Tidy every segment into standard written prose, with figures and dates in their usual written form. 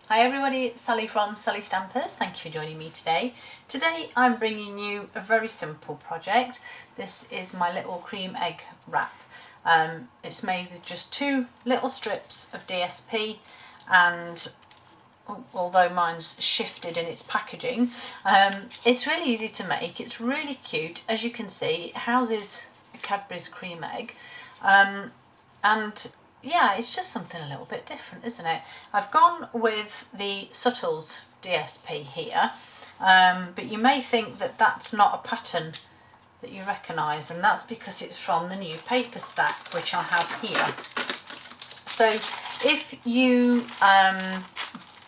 Hi everybody, it's Sally from Sally Stampers. Thank you for joining me today. Today I'm bringing you a very simple project. This is my little cream egg wrap. It's made with just 2 little strips of DSP, and although mine's shifted in its packaging, it's really easy to make. It's really cute. As you can see, it houses a Cadbury's cream egg, and yeah, it's just something a little bit different, isn't it? I've gone with the Subtles DSP here, but you may think that that's not a pattern that you recognise, and that's because it's from the new paper stack which I have here. So if you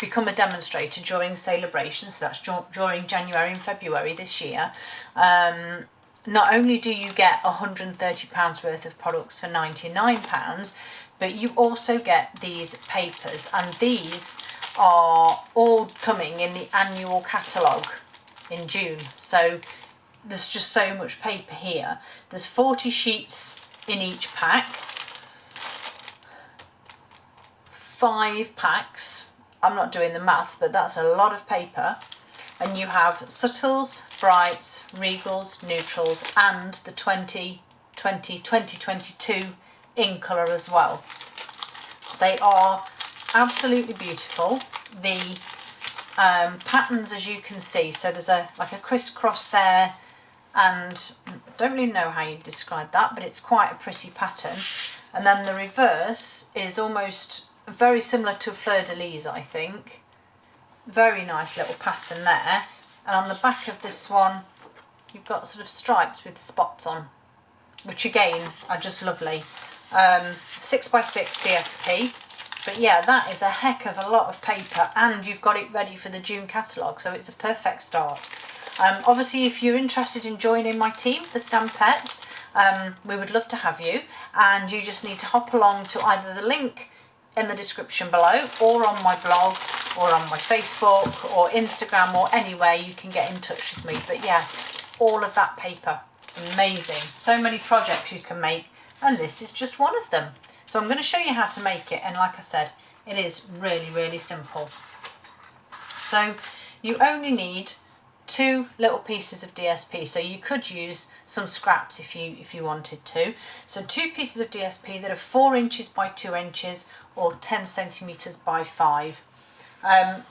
become a demonstrator during celebrations, so that's during January and February this year, not only do you get £130 worth of products for £99, but you also get these papers, and these are all coming in the annual catalogue in June. So there's just so much paper here. There's 40 sheets in each pack, 5 packs. I'm not doing the maths, but that's a lot of paper. And you have Subtles, Brights, Regals, Neutrals, and the 2022 in colour as well. They are absolutely beautiful. The patterns, as you can see, so there's like a crisscross there, and I don't really know how you describe that, but it's quite a pretty pattern. And then the reverse is almost very similar to a fleur-de-lis, I think. Very nice little pattern there. And on the back of this one, you've got sort of stripes with spots on, which again are just lovely. 6x6 DSP, but yeah, that is a heck of a lot of paper, and you've got it ready for the June catalogue, so it's a perfect start. Obviously, if you're interested in joining my team, the Stampettes, we would love to have you, and you just need to hop along to either the link in the description below, or on my blog, or on my Facebook or Instagram, or anywhere you can get in touch with me. But yeah, all of that paper, amazing. So many projects you can make, and this is just one of them. So I'm going to show you how to make it, and like I said, it is really, really simple. So you only need 2 little pieces of DSP, so you could use some scraps if you wanted to. So 2 pieces of DSP that are 4 inches by 2 inches or 10 centimetres by 5. I'm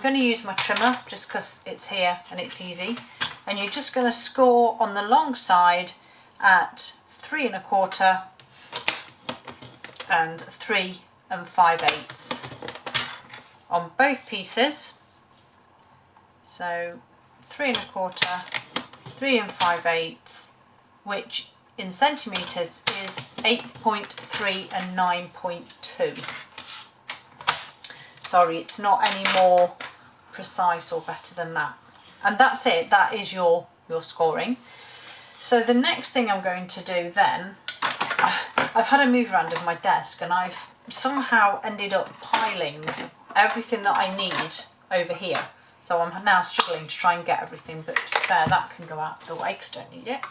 going to use my trimmer just because it's here and it's easy, and you're just going to score on the long side at 3 1/4 and 3 5/8 on both pieces. So 3 1/4, 3 5/8, which in centimetres is 8.3 and 9.2. Sorry, it's not any more precise or better than that. And that's it, that is your scoring. So the next thing I'm going to do then, I've had a move around of my desk, and I've somehow ended up piling everything that I need over here. So I'm now struggling to try and get everything, but to be fair, that can go out of the way because I don't need it.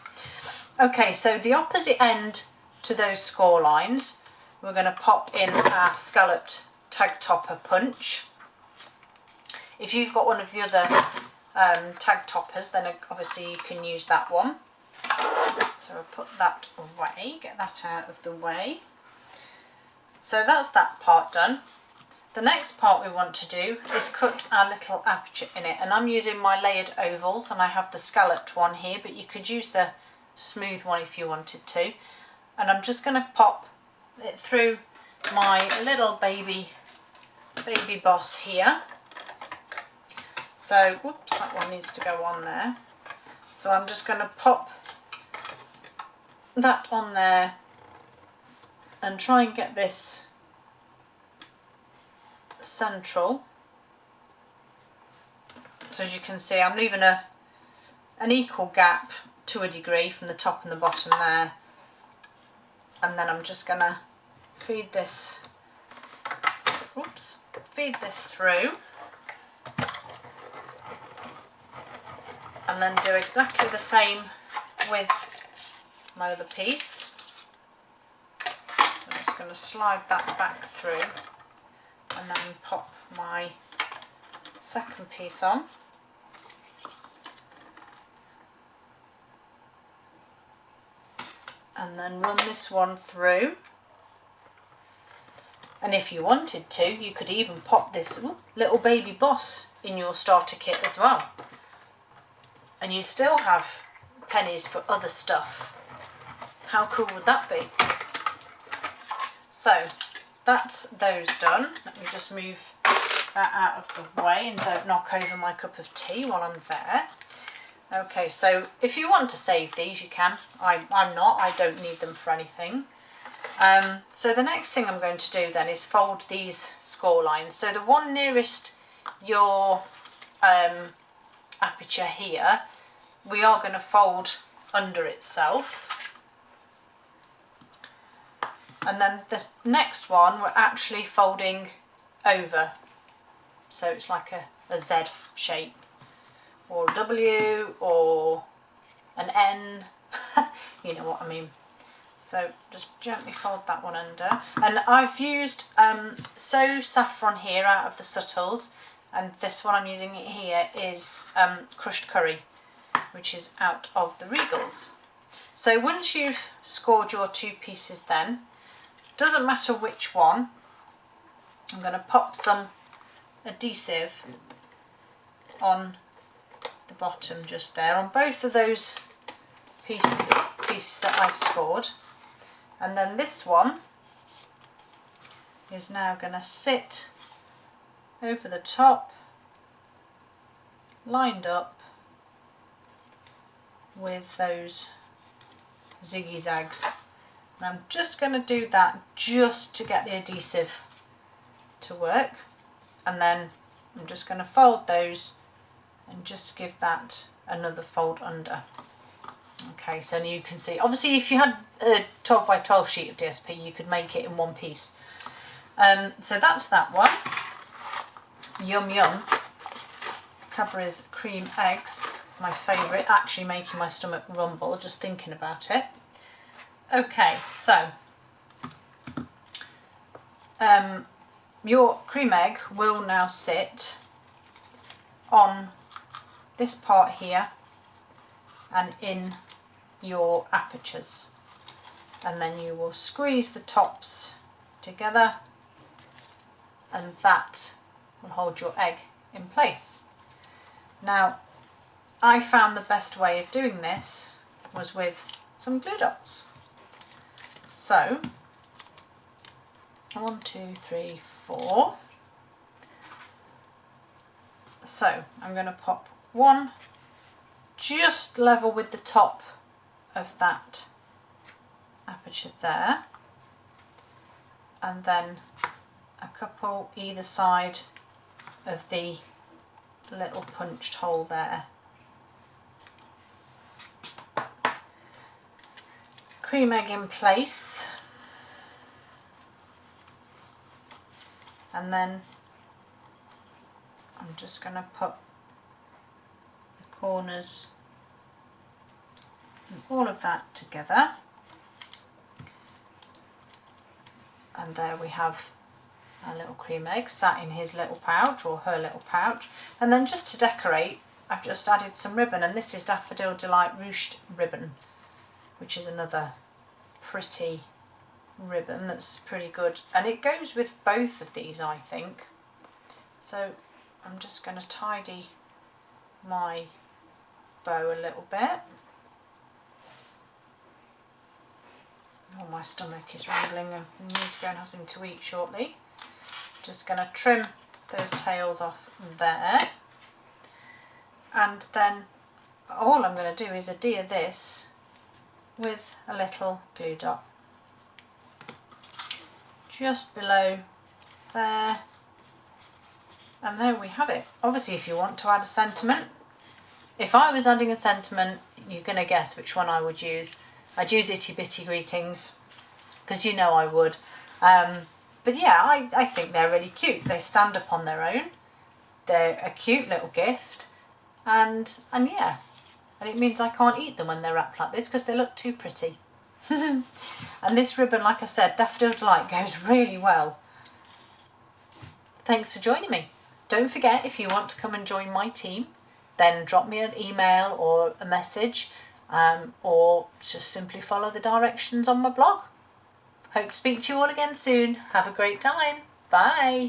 Okay, so the opposite end to those score lines, we're going to pop in our scalloped tag topper punch. If you've got one of the other tag toppers, then obviously you can use that one. So I'll put that away, get that out of the way. So that's that part done. The next part we want to do is cut our little aperture in it, and I'm using my layered ovals, and I have the scalloped one here, but you could use the smooth one if you wanted to. And I'm just going to pop it through my little baby boss here. So, whoops, that one needs to go on there. So I'm just going to pop that on there and try and get this central. So as you can see, I'm leaving an equal gap to a degree from the top and the bottom there, and then I'm just going to feed this through, and then do exactly the same with my other piece. So I'm just going to slide that back through and then pop my second piece on. And then run this one through. And if you wanted to, you could even pop this little baby boss in your starter kit as well. And you still have pennies for other stuff. How cool would that be? So that's those done. Let me just move that out of the way and don't knock over my cup of tea while I'm there. Okay, so if you want to save these, you can. I'm not, I don't need them for anything. So the next thing I'm going to do then is fold these score lines. So the one nearest your aperture here, we are going to fold under itself. And then the next one we're actually folding over. So it's like a Z shape, or a W, or an N, you know what I mean. So just gently fold that one under. And I've used So Saffron here out of the Subtles, and this one I'm using here is Crushed Curry, which is out of the Regals. So once you've scored your two pieces then, doesn't matter which one, I'm going to pop some adhesive on the bottom just there on both of those pieces that I've scored. And then this one is now going to sit over the top, lined up with those ziggy zags. And I'm just going to do that just to get the adhesive to work, and then I'm just going to fold those and just give that another fold under. Okay, so you can see, obviously if you had a 12 by 12 sheet of DSP, you could make it in one piece. So that's that one. Yum yum. Cadbury's cream eggs, my favourite, actually making my stomach rumble just thinking about it. Okay, so your cream egg will now sit on this part here and in your apertures, and then you will squeeze the tops together and that will hold your egg in place. Now I found the best way of doing this was with some glue dots. So 1, 2, 3, 4. So I'm going to pop one just level with the top of that aperture there, and then a couple either side of the little punched hole there. Cream egg in place, and then I'm just going to put the corners and all of that together, and there we have our little cream egg sat in his little pouch or her little pouch. And then just to decorate, I've just added some ribbon, and this is Daffodil Delight ruched ribbon, which is another pretty ribbon that's pretty good, and it goes with both of these, I think. So I'm just going to tidy my bow a little bit. Oh, my stomach is rumbling. I need to go and have something to eat shortly. Just going to trim those tails off there, and then all I'm going to do is adhere this with a little glue dot just below there, and there we have it. Obviously if you want to add a sentiment, if I was adding a sentiment, you're going to guess which one I would use. I'd use Itty Bitty Greetings, because you know I would. But yeah, I think they're really cute. They stand up on their own. They're a cute little gift, and yeah, and it means I can't eat them when they're wrapped like this because they look too pretty. And this ribbon, like I said, Daffodil Delight, goes really well. Thanks for joining me. Don't forget, if you want to come and join my team, then drop me an email or a message, or just simply follow the directions on my blog. Hope to speak to you all again soon. Have a great time. Bye.